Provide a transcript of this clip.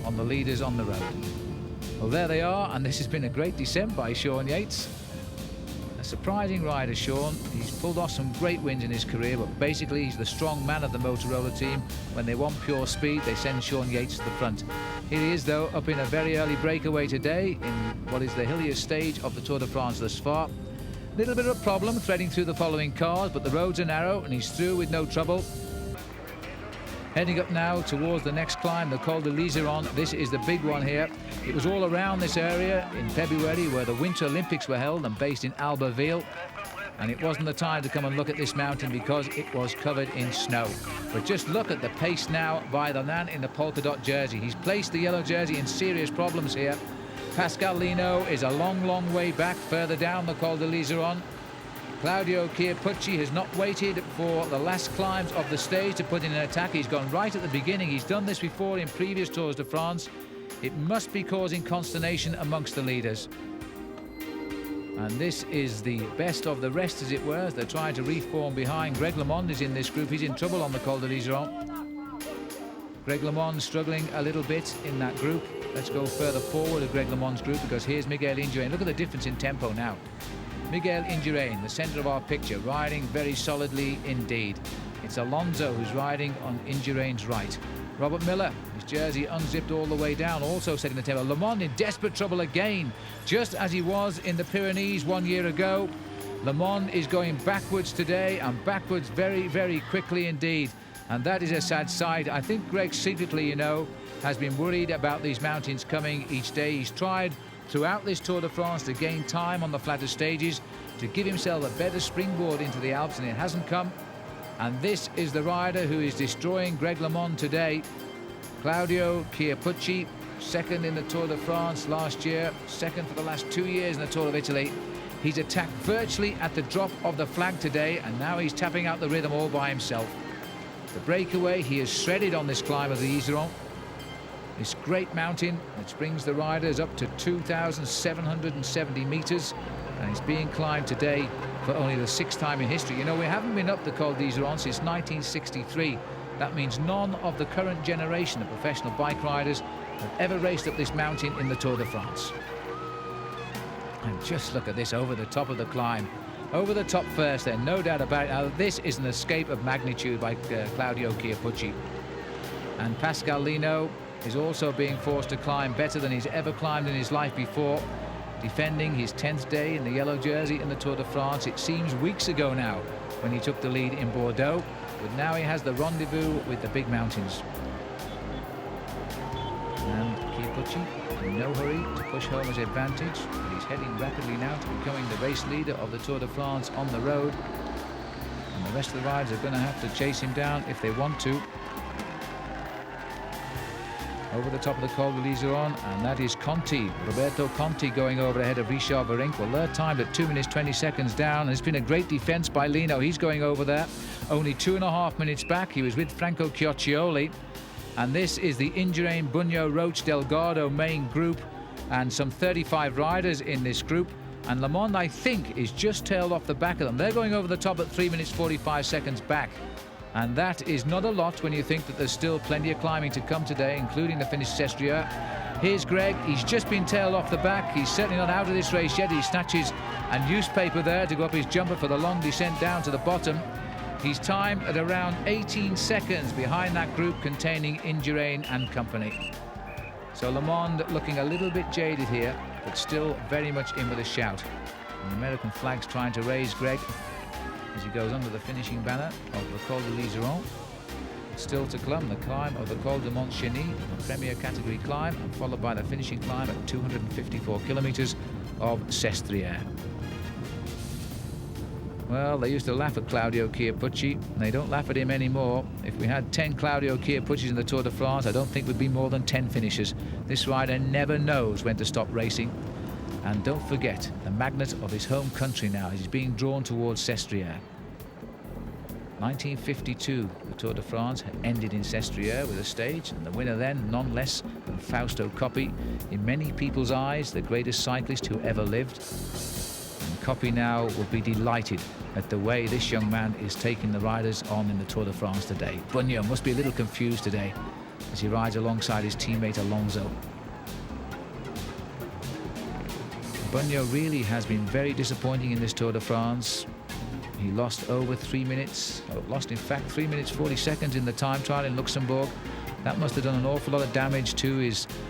on the leaders on the road. Well, there they are, and this has been a great descent by Sean Yates. A surprising rider, Sean. He's pulled off some great wins in his career, but basically he's the strong man of the Motorola team. When they want pure speed, they send Sean Yates to the front. Here he is, though, up in a very early breakaway today in what is the hilliest stage of the Tour de France thus far. A little bit of a problem threading through the following cars, but the roads are narrow and he's through with no trouble. Heading up now towards the next climb, the Col de Liseron. This is the big one here. It was all around this area in February where the Winter Olympics were held and based in Albertville. And it wasn't the time to come and look at this mountain because it was covered in snow. But just look at the pace now by the man in the polka dot jersey. He's placed the yellow jersey in serious problems here. Pascal Lino is a long way back further down the Col de Liseron. Claudio Chiappucci has not waited for the last climbs of the stage to put in an attack. He's gone right at the beginning. He's done this before in previous Tours de France. It must be causing consternation amongst the leaders. And this is the best of the rest, as it were, as they're trying to reform behind. Greg LeMond is in this group. He's in trouble on the Col de Liseron. Greg LeMond struggling a little bit in that group. Let's go further forward of Greg LeMond's group because here's Miguel Indurain. Look at the difference in tempo now. Miguel Indurain, the centre of our picture, riding very solidly indeed. It's Alonso who's riding on Indurain's right. Robert Miller, his jersey unzipped all the way down, also setting the tempo. LeMond in desperate trouble again, just as he was in the Pyrenees 1 year ago. LeMond is going backwards today, and backwards very quickly indeed. And that is a sad sight. I think Greg secretly, has been worried about these mountains coming each day. He's tried throughout this Tour de France to gain time on the flatter stages, to give himself a better springboard into the Alps, and it hasn't come. And this is the rider who is destroying Greg LeMond today. Claudio Chiappucci, second in the Tour de France last year, second for the last 2 years in the Tour of Italy. He's attacked virtually at the drop of the flag today, and now he's tapping out the rhythm all by himself. The breakaway, he is shredded on this climb of the Iseron. This great mountain which brings the riders up to 2,770 metres, and it's being climbed today for only the 6th time in history. We haven't been up the Col d'Iseron since 1963. That means none of the current generation of professional bike riders have ever raced up this mountain in the Tour de France. And just look at this over the top of the climb. Over the top first then, no doubt about it. Now, this is an escape of magnitude by Claudio Chiappucci. And Pascal Lino is also being forced to climb better than he's ever climbed in his life before, defending his 10th day in the yellow jersey in the Tour de France. It seems weeks ago now when he took the lead in Bordeaux, but now he has the rendezvous with the big mountains. And Chiappucci in no hurry to push home his advantage, but he's heading rapidly now to becoming the race leader of the Tour de France on the road, and the rest of the riders are going to have to chase him down if they want to. Over the top of the Col de Liseron, and that is Conti, Roberto Conti, going over ahead of Richard Virenque. Well, they're timed at 2 minutes 20 seconds down, and it's been a great defence by Lino. He's going over there, only 2.5 minutes back. He was with Franco Chioccioli, and this is the Indurain, Bugno, Roche, Delgado main group, and some 35 riders in this group. And LeMond, I think, is just tailed off the back of them. They're going over the top at 3 minutes 45 seconds back. And that is not a lot when you think that there's still plenty of climbing to come today, including the finish Sestriere. Here's Greg. He's just been tailed off the back. He's certainly not out of this race yet. He snatches a newspaper there to go up his jumper for the long descent down to the bottom. He's timed at around 18 seconds behind that group containing Indurain and company. So LeMond looking a little bit jaded here, but still very much in with a shout. And the American flag's trying to raise Greg as he goes under the finishing banner of the Col de Liseron. Still to come, the climb of the Col de Montcheny, a premier category climb, and followed by the finishing climb at 254 kilometres of Sestriere. Well, they used to laugh at Claudio Chiappucci, and they don't laugh at him anymore. If we had 10 Claudio Chiappuccis in the Tour de France, I don't think we'd be more than 10 finishers. This rider never knows when to stop racing. And don't forget, the magnet of his home country now is being drawn towards Sestriere. 1952, the Tour de France ended in Sestriere with a stage, and the winner then, none less than Fausto Coppi, in many people's eyes, the greatest cyclist who ever lived. And Coppi now will be delighted at the way this young man is taking the riders on in the Tour de France today. Bugno must be a little confused today. as he rides alongside his teammate Alonso. Bunyo really has been very disappointing in this Tour de France. He lost over 3 minutes, lost in fact 3 minutes 40 seconds in the time trial in Luxembourg. That must have done an awful lot of damage to his